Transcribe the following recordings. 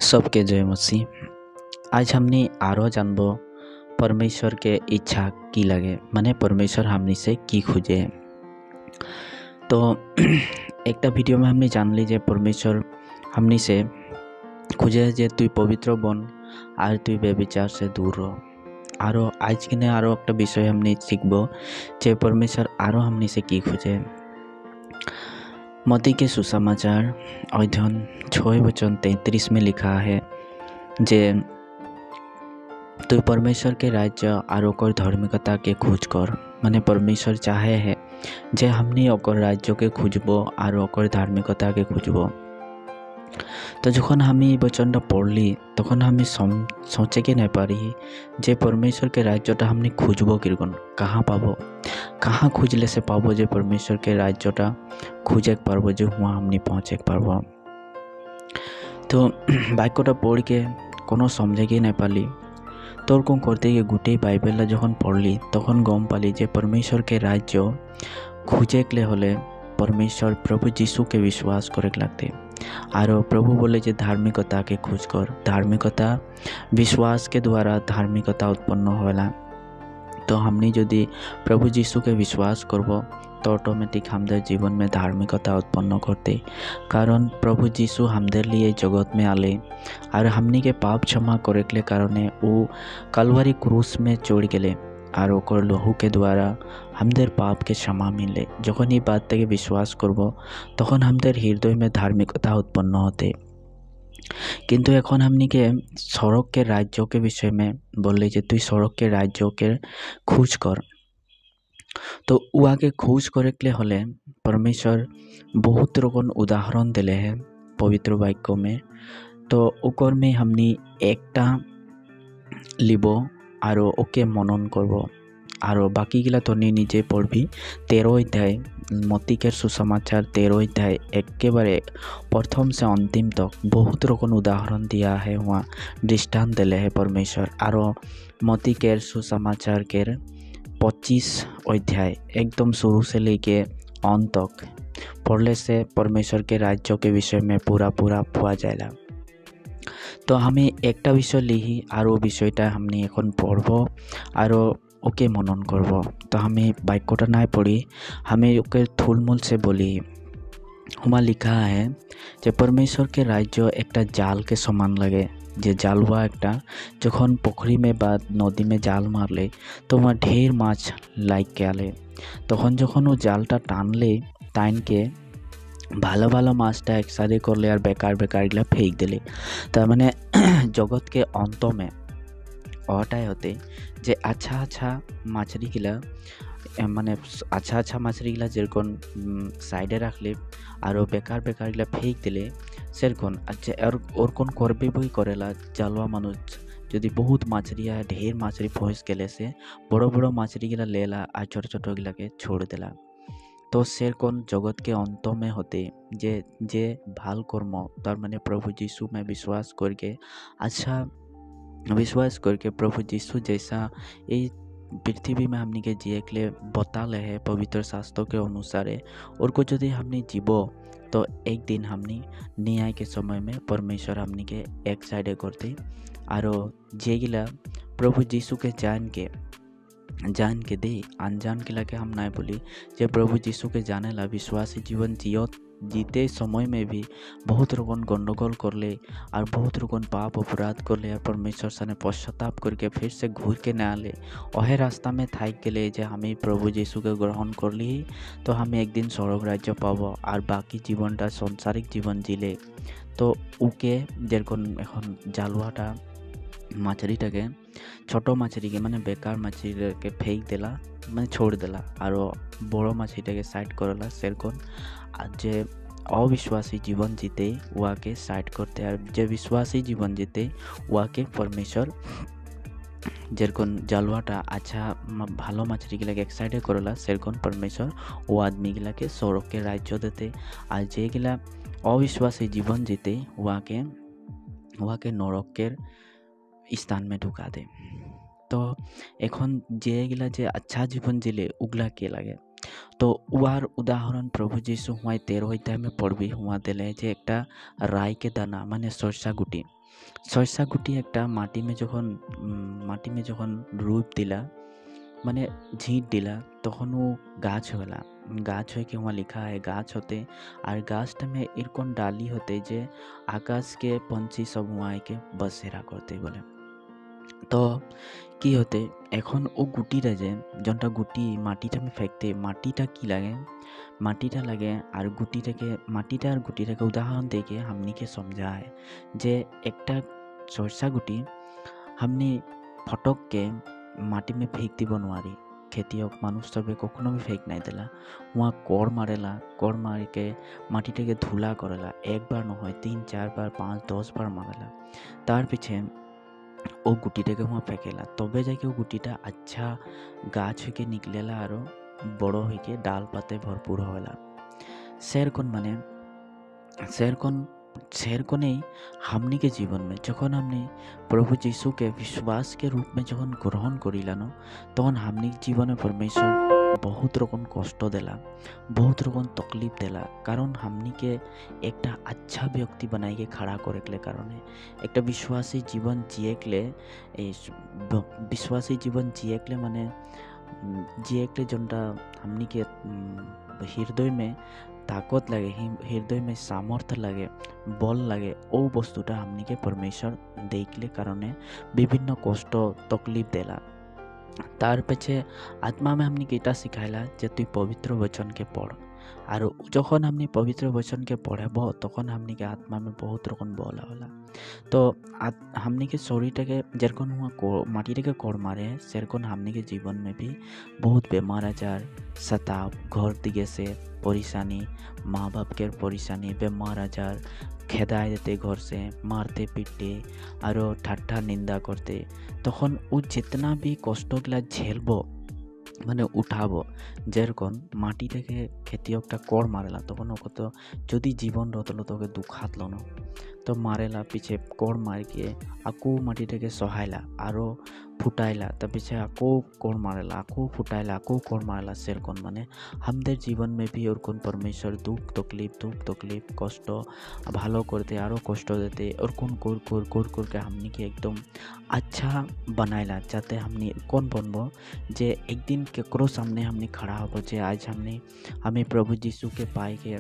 सबके जय मसीह। आज हमने आरो जानबो परमेश्वर के इच्छा की लगे, माने परमेश्वर हमनी से की खोजे। तो एक भिडियो में हमने जान ली जे परमेश्वर हमनी से खोजे जे तुई पवित्र बन और तुई बेविचार से दूर रह। आरो आज किने आरो एक विषय हमने शिखबो जे परमेश्वर आरो हमनी से की खोजे। मती के सुसमाचार अध्ययन 6:33 में लिखा है जे तू परमेश्वर के राज्य और ओकर धार्मिकता के खोज कर। माने परमेश्वर चाहे है जे हमनी ओकर राज्य के खोजबो और ओकर धार्मिकता के खोजबो। तो जखन हमें वचन पढ़ली तखन हमें सोचे के नहीं पारी जे परमेश्वर के राज्यटा हमने खोजबो किरकन, कहाँ पाबो, कहाँ खोजले से पाबो जे परमेश्वर के राज्यटा खोजे पारबो जो हुआ हमने पहुँचे पारबो। तो वाक्यटा पढ़ के कोनो समझे के नहीं पाली। तोर कौन करते कि गोटे बाइबल जखन पढ़ली तखन गम पाली जे परमेश्वर के राज्य खोजे के होले परमेश्वर प्रभु जीशु के विश्वास करे लगते। और प्रभु बोले जे धार्मिकता के खोज कर। धार्मिकता विश्वास के द्वारा धार्मिकता उत्पन्न होला। तो हमने यदि प्रभु जीशु के विश्वास करबो तो ऑटोमेटिक हमारे जीवन में धार्मिकता उत्पन्न करते। कारण प्रभु जीशु हमारे लिए जगत में आले और हमनी के पाप क्षमा करे के कारण वो कलवरी क्रूस में चढ़ गए और ओकर लहू के द्वारा हमारे पाप के क्षमा मिले। जखन ये बात के विश्वास करबो तखन हमारे हृदय में धार्मिकता उत्पन्न होते। किंतु एखन हमनी के सड़क के राज्यों के विषय में बोले जे तु सड़क के राज्यों के खोज कर। तो वहाँ के खोज करे के होले परमेश्वर बहुत रकम उदाहरण दिले है पवित्र वाक्य में। तो ओकर में हमनी एकटा लिबो और ओके मनन करबो और बाकी गिला तो निजे पढ़बी। 13 अध्याय मती के सुसमाचार 13 अध्याय एकेबारे प्रथम से अंतिम तक बहुत रकम उदाहरण दिया है। वहाँ दृष्टांत दिले है परमेश्वर। और मती के सुसमाचार के 25 अध्याय एकदम शुरू से लेके अंत तक पढ़ले से परमेश्वर के राज्यों के विषय में पूरा पा जाएगा। तो हमें एक विषय ली और वो विषयटा हमने एखन पढ़बो और ओके मनन करबो। तो हमें वाक्यटा ना पढ़ी, हमें ओके थुलमूल से बोली। वहाँ लिखा है जे परमेश्वर के राज्य एक जाल के समान लगे। जे जालवा एक जखन पोखरी में बाद नदी में जाल मारले तो वहाँ ढेर माछ लाइक के आले। तखन जखन वो जालटा टान के भालो भालो माछटा एक साथे करले और बेकार गिला फेंक दिले। तार माने जगत के अंत में अटाई होते जे अच्छा माछरी गिला माने अच्छा माछरी गिला जेरकन साइडे रखले और बेकार गिला फेंक दिले सेरकन। अच्छा और कौन करबे बई करेला जालवा मानुष यदि बहुत माछरी है ढेर माछरी फंस गले से बड़ो माछरी गिला लेला और छोटो गिला के छोड़ देला। तो सेरकन जगत के अंत में होते जे भाल कर्म तार माने प्रभु जीशु में विश्वास करके अच्छा विश्वास करके प्रभु जीशु जैसा ये पृथ्वी में हमनी के जिए के लिए बता ले है पवित्र शास्त्रों के अनुसार। और कुछ यदि हमने जीवो तो एक दिन हमनी न्याय के समय में परमेश्वर हमनी के एक साइडे करते। और जे गिला प्रभु जीशु के जान के दे अनजान के लगे हम ना बोली जे प्रभु जीशु के जाने ला विश्वासी जीवन जीते समय में भी बहुत रकम गंडगोल कर ले और बहुत रकम पाप अपराध कर ले और परमेश्वर से पश्चाताप करके फिर से घूर के न आले वह रास्ता में थाक गए जे हमें प्रभु जीशु के ग्रहण कर ली तो हमें एक दिन स्वर्ग राज्य पाब और बाकी जीवनटा संसारिक जीवन जिले। तो उके जेरकम एखन जालुआटा माछरीटाके छोटो माछरी के माने बेकार माछरी के फेंक देला माने छोड़ देला और बड़ो माछरीटाके साइड करला सेरकन। और जे अविश्वासी जीवन जीते वहाँ के साइड करते और जे विश्वासी जीवन जीते वहाँ के परमेश्वर जेरकन जालुआटा अच्छा भालो माछरी गिला के एक साइडे करला सेरकन परमेश्वर वो आदमी गिला के स्वर्ग के राज्य देते। और जे गिला अविश्वासी जीवन जीते वहाँ के नरक के स्थान में ढुका दे। तो एखन जे गिला जे अच्छा जीवन जिले उगला के लगे তো উহার উদাহরণ প্রভু যীশু হুঁয়ায় 13 অধ্যায় में পড়বি হুঁয়া দিলে যে একটা রাইকে দানা মানে সরষা গুটি একটা মাটি में যখন রূপ দিলা মানে झींट दिला तखन वो गाछ होला। गाछ होय के वहाँ लिखा है गाछ होते और गाछटा में एरकम डाली होते जे आकाश के पंछी सब वहाँ के बसेरा करते बोले। तो কি হতে এখন ও গুটিটা যে যনটা গুটি মাটিটা আমি ফেকতে মাটিটা কি লাগে মাটিটা লাগে আর মাটিটা আর গুটিটাকে उदाहरण देके हमनी के समझा है जे একটা সরষা গুটি हमनी फटक के माटी में फेंक দিব নোৱাৰি খেতিয়ক মানুষ সবে কখনো भी फेंक नहीं देला वहाँ कोड़ मारेला कोड़ मार के माटीটাকে ধুলা করেলা একবার নহয় 3-4 बार 5-10 बार मारेला तार पीछे वो गुटीटाके वहाँ फेंकेला तबे जाके वो गुटीटा अच्छा गाछ होके निकलेला और बड़ो होके डाल पाते भरपूर होला। सेरकोन ही हमनी के जीवन में जखन हमनी प्रभु यीशु के विश्वास के रूप में जखन ग्रहण करिलानो तखन हमनी जीवन में परमेश्वर बहुत रकम कष्ट देला बहुत रकम तकलीफ देला कारण हमनी के एक अच्छा व्यक्ति बनाई के खड़ा करे के कारण एक विश्वासी जीवन जिए के माने जिए के जनटा हमनी के हृदय में ताकत लगे हृदय में सामर्थ्य लगे बल लगे ओ वस्तुटा हमनी के परमेश्वर देखले कारण विभिन्न कष्ट तकलीफ देला तार पीछे आत्मा में हमनी के इटा सिखाइला जे तु पवित्र वचन के पढ़ और जखन हमनी पवित्र वचन के पढ़ब तखन हमनी के आत्मा में बहुत रकम बल होला। तो हमनी के शरीरटाके जेरकम हुआ माटीटाके कोड़ मारे सेरकम हमनी के जीवन में भी बहुत बेमार आजार सताव घर दिगे से परेशानी माँ बाप के परेशानी बेमार आजार खेदाई देते घर से मारते पीटते और ठाट्टा निंदा करते तखन वो जितना भी कष्टगुला झेलबो মানে উঠাবো যেরকম মাটিটাকে খেতিয়কটা কোড় মারেলা তখন ওকে তো যদি জীবন রতলো তোকে দুখাত লো না तो मारेला पीछे कोड़ मार के आको माटीटाके सहायला आरो फुटाइला तब पीछे आको कोड़ मारेला आको फुटाइला आको कोड़ मारेला सेरकम माने हमদের जीवन में भी ओरकम परमेश्वर दुख तकलीफ कष्ट भालो करते आरो कष्ट देते ओरकम कोर के हमनी के एकदम अच्छा बनाइला जाते हमनी कौन बनबो जे एक दिन केकरो सामने हमनी खड़ा होबो जे आज हमें प्रभु यीशु के पाए के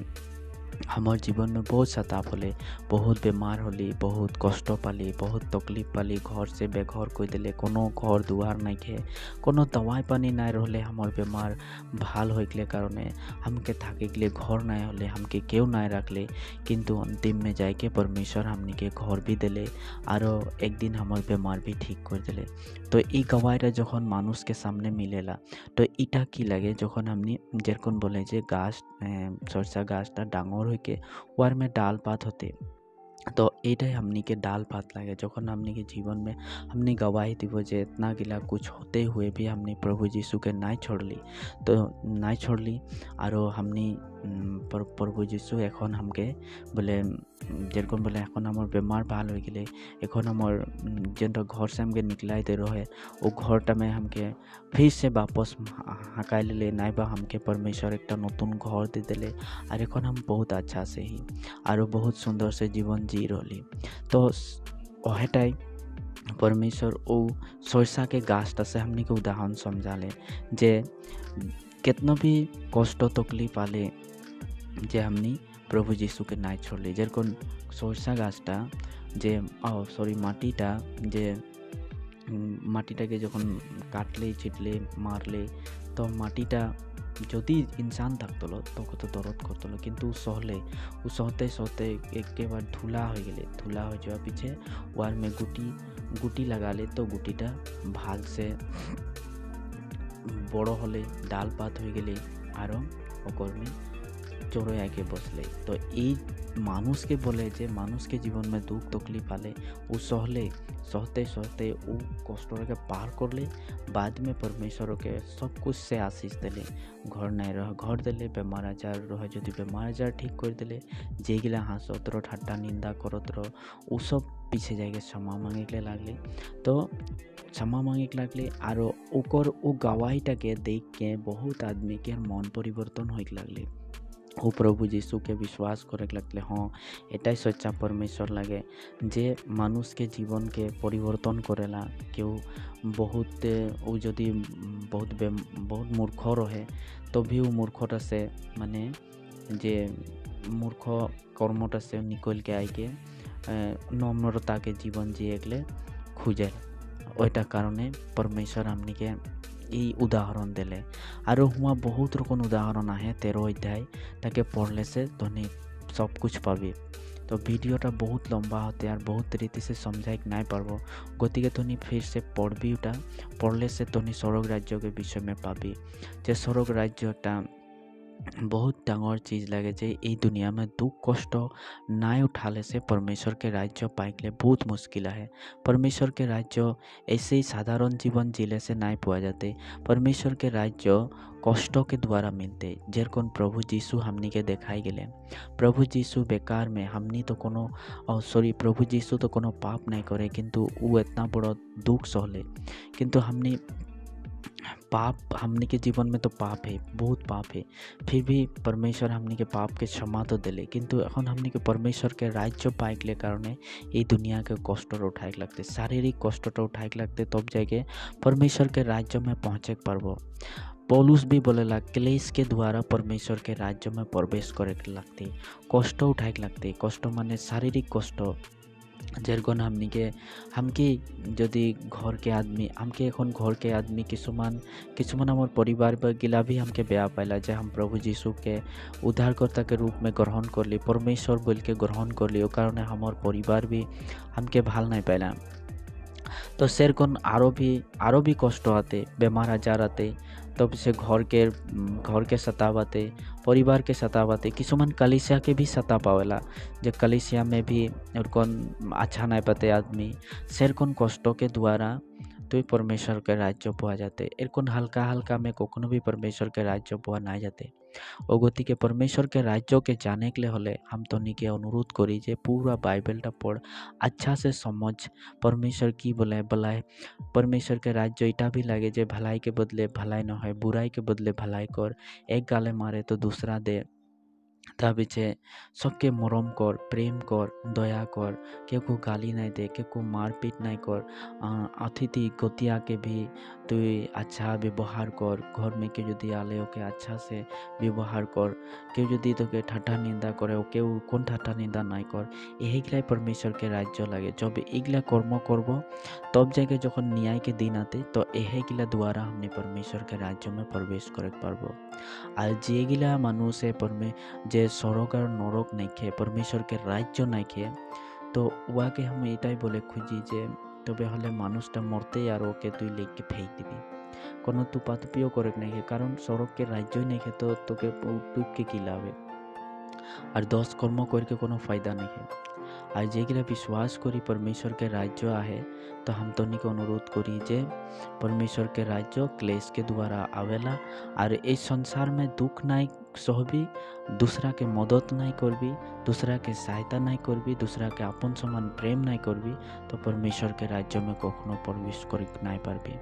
हमार जीवन में बहुत सताप होले बहुत बीमार होली बहुत कष्ट पाली बहुत तकलीफ पाली घर से बेघर कोई दिले कोनो घर दुआर नहीं खे कोनो दवाई पानी नहीं रहले हमार बीमार भाल होइले कारणे हमके थाके के लिए घर नहीं होले हमके केउ नहीं रखले किंतु अंतिम में जाके परमेश्वर हमनी के घर भी दिले और एक दिन हमार बीमार भी ठीक कर दिले। तो ई गवाईरा जखन मानुष के सामने मिलेला तो इटा की लगे जखन हमनी जेरकम बोले जे गाछ सरसा गाछटा डांगर होके वार में डाल पात होते तो एटाई हमनी के डाल पात लगे जखन हमनी के जीवन में हमनी गवाही दीब जे इतना गिला कुछ होते हुए भी हमनी प्रभु यीशु के नहीं छोड़ली और हमनी प्रभु यीशु एखन हमके बोले जेरकम बोले एखन हमार बेमार भाल हो गए एखन हमार जेनटा घर से हमके निकलाई दे रहे वो घरटा में हमके फिर से वापस हकाई ले नाइबा हमके परमेश्वर एक नतून घर दे दिले और एखन हम बहुत अच्छा से ही और बहुत सुंदर से जीवन जी रही। तो ओहेटाई परमेश्वर ओ सरसा के गाछटा से हमनी के उदाहरण समझाले जे कितना भी कष्ट तकलीफ आले जे हमनी प्रभु यीशु के नहीं छोड़ली जेरकम सरसा गाछटा जे माटीटा जे माटीटाके जखन काटले छिटले मारले तो माटीटा যদি इंसान থাকতলো তোকে তো দরদ করতলো কিন্তু सहते एक बार धुला हो गए धुला हो जावा पीछे वार में गुटी लगा ले तो गुटीटा भाग से बड़ो होले डाल पात हो गए और ओकर में चोरो आके बसले। तो ये मानुष के बोले जे मानुष के जीवन में दुख तकलीफ आले वो सहते वो कष्ट के पार कर ले बाद में परमेश्वर के सब कुछ से आशीष दिले घर नहीं रह घर दिले बेमार आजार रहे जो बेमार आजार ठीक कर दिले जेगिला हाँसत रो ठाट्टा निंदा करत रो वो सब पीछे जाके क्षमा मांगे के लागले। तो क्षमा मांगे लागले और ओकर ओ गवाहीटाके देख के बहुत आदमी के मन परिवर्तन होइक लागले। ओ प्रभु यीशु के विश्वास करे लगले हाँ एटाई सच्चा परमेश्वर लगे जे मानुष के जीवन के परिवर्तन करेला। केउ बहुत उ जदि बहुत मूर्ख रहे तो भी उ मूर्खटा से माने जे मूर्ख कर्मटा से निकल के आइके नम्रता के जीवन जिएगले खुजे। ओइटा कारणे परमेश्वर हमनी के ई उदाहरण देले। और हुआ बहुत रकम उदाहरण आहे 13 अध्याय ताके पढ़ले से तोनी सब कुछ पाबी। तो भिडियोटा बहुत लंबा होते और बहुत रीति से समझाइक नाई पारबो गतिके तोनी फिर से पढ़बी। उटा पढ़ले से तोनी स्वर्ग राज्य के विषय में पाबी जे स्वर्ग राज्यटा बहुत डांगर चीज लगे जे ई दुनिया में दुख कष्ट नाई उठाले से परमेश्वर के राज्य पाइकले बहुत मुश्किल है। परमेश्वर के राज्य ऐसे ही साधारण जीवन जीले से नाई पाया जाते। परमेश्वर के राज्य कष्टों के द्वारा मिलते जेरकन प्रभु यीशु हमनी के देखाई गेले। प्रभु यीशु बेकार में हमनी तो कोनो प्रभु यीशु तो कोनो पाप नहीं करे किंतु वो इतना बड़ा दुख सहले किंतु हमनी पाप हमनी के जीवन में तो पाप है बहुत पाप है फिर भी परमेश्वर हमनी के पाप के क्षमा तो दिले किंतु এখন हमनी के परमेश्वर के राज्य पाइकले कारणे ये दुनिया के कष्ट उठाए लगते शारीरिक कष्ट उठाए लगते तब जाके परमेश्वर के राज्य में पहुँचे पारबो। पौलुस भी बोलेला क्लेश के द्वारा परमेश्वर के राज्य में प्रवेश करे लगते कष्ट उठाए लगते। कष्ट माने शारीरिक कष्ट जेरकन हमके जदि घर के आदमी हमके एखन घर के आदमी किसुमान हमार परिवार गिला भी हमके बेया पाइला जे हम प्रभु यीशु के उद्धारकर्ता के रूप में ग्रहण कर ली परमेश्वर बोल के ग्रहण कर ली कारण हमार परिवार भी हमके भाल नहीं पाइला। तो सेरकन आरो भी कष्ट आते बेमार आजार आते तब से घर के सतावते परिवार के सतावते किसुमान कलिसिया के भी सता पावेला जे कलिसिया में भी उनकन अच्छा नहीं पाते आदमी सेरकन कष्टों के द्वारा तो परमेश्वर के राज्य पा जाते। एरकन हल्का हल्का में कखनो भी परमेश्वर के राज्य पा ना जाते। ओ गति के परमेश्वर के राज्य के जाने के लिए होले हम तोनी के अनुरोध करी जे पूरा बाइबलटा पढ़ अच्छा से समझ परमेश्वर की बोले भलाई परमेश्वर के राज्य इटा भी लगे जे भलाई के बदले भलाई न है बुराई के बदले भलाई कर एक गाले मारे तो दूसरा दे तब सबके मरम कर प्रेम कर दया कर के को गाली नहीं दे के को मारपीट नहीं कर अतिथि गतिया के भी तु अच्छा व्यवहार कर घर में के यदि आले ओके अच्छा से व्यवहार कर के यदि तो के ठाट्टा निंदा करे ओके कौन ठाट्टा निंदा नहीं कर यही परमेश्वर के राज्य लगे जब एगला कर्म करब तब जाके जखन न्याय के दिन आते तो यहीगिला द्वारा हमने परमेश्वर के राज्य में प्रवेश करे पारबो। और जेगिला मानुष जे स्वर्ग और नरक नहीं खे परमेश्वर के राज्य नहीं खे तो वहाँ के हम एटाई बोले खुजी जे तबे हले मानुषटा मरते और ओके तुई लेके फेंक दिबी कोनो तू पातपियो करे नहीं खे कारण स्वर्ग के राज्य नहीं खे तो तोके टूट के की लावे और 10 कर्म करके कोनो फायदा नहीं है। और जेगिला विश्वास करी परमेश्वर के राज्य आहे तो हम तोनी के अनुरोध करी जे परमेश्वर के राज्य क्लेश के द्वारा आवेला और इस संसार में दुख नहीं सहबी दूसरा के मदद नहीं करबी दूसरा के सहायता नहीं करबी दूसरा के अपन समान प्रेम नहीं करबी तो परमेश्वर के राज्य में कखनो प्रवेश कर नहीं पारबी।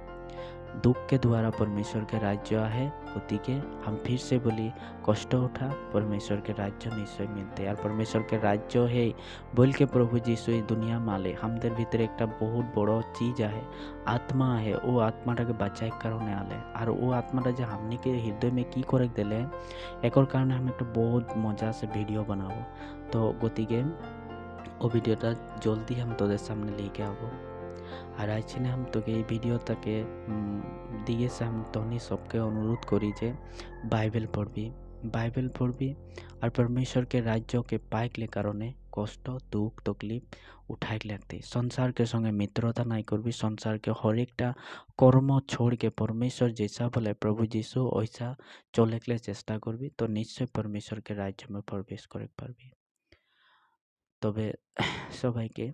दुख के द्वारा परमेश्वर के राज्य है गति के हम फिर से बोली कष्ट उठा परमेश्वर के राज्य निश्चय मिलते और परमेश्वर के राज्य है बोल के प्रभु यीशु दुनिया माले हमদের भीतर एक बहुत बड़ा चीज है आत्मा है वो आत्माटा के बचाई कारण आले और वो आत्माटा जो हमने के हृदय में की करे दिले एक कारण हम एक बहुत मजा से वीडियो बनाबो तो गति के वो वीडियोटा जल्दी हम तोদের सामने लेके आबो। और आज हम तो ये वीडियो तक दिए से हम तोनी सबके अनुरोध करी जे बाइबल पढ़बी और परमेश्वर के राज्य के पाइक ले कारणे कष्ट दुख तकलीफ उठाई लगते संसार के संगे मित्रता नहीं करबी संसार के हर एक कर्म छोड़ के परमेश्वर जैसा बोले प्रभु यीशु वैसा चले के चेष्टा करबी तो निश्चय परमेश्वर के राज्य में प्रवेश करे पारबी। तबे सबाई के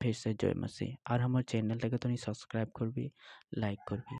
फिर से जय मसीह और हमारे चैनल तो सब्सक्राइब करबी लाइक करबी।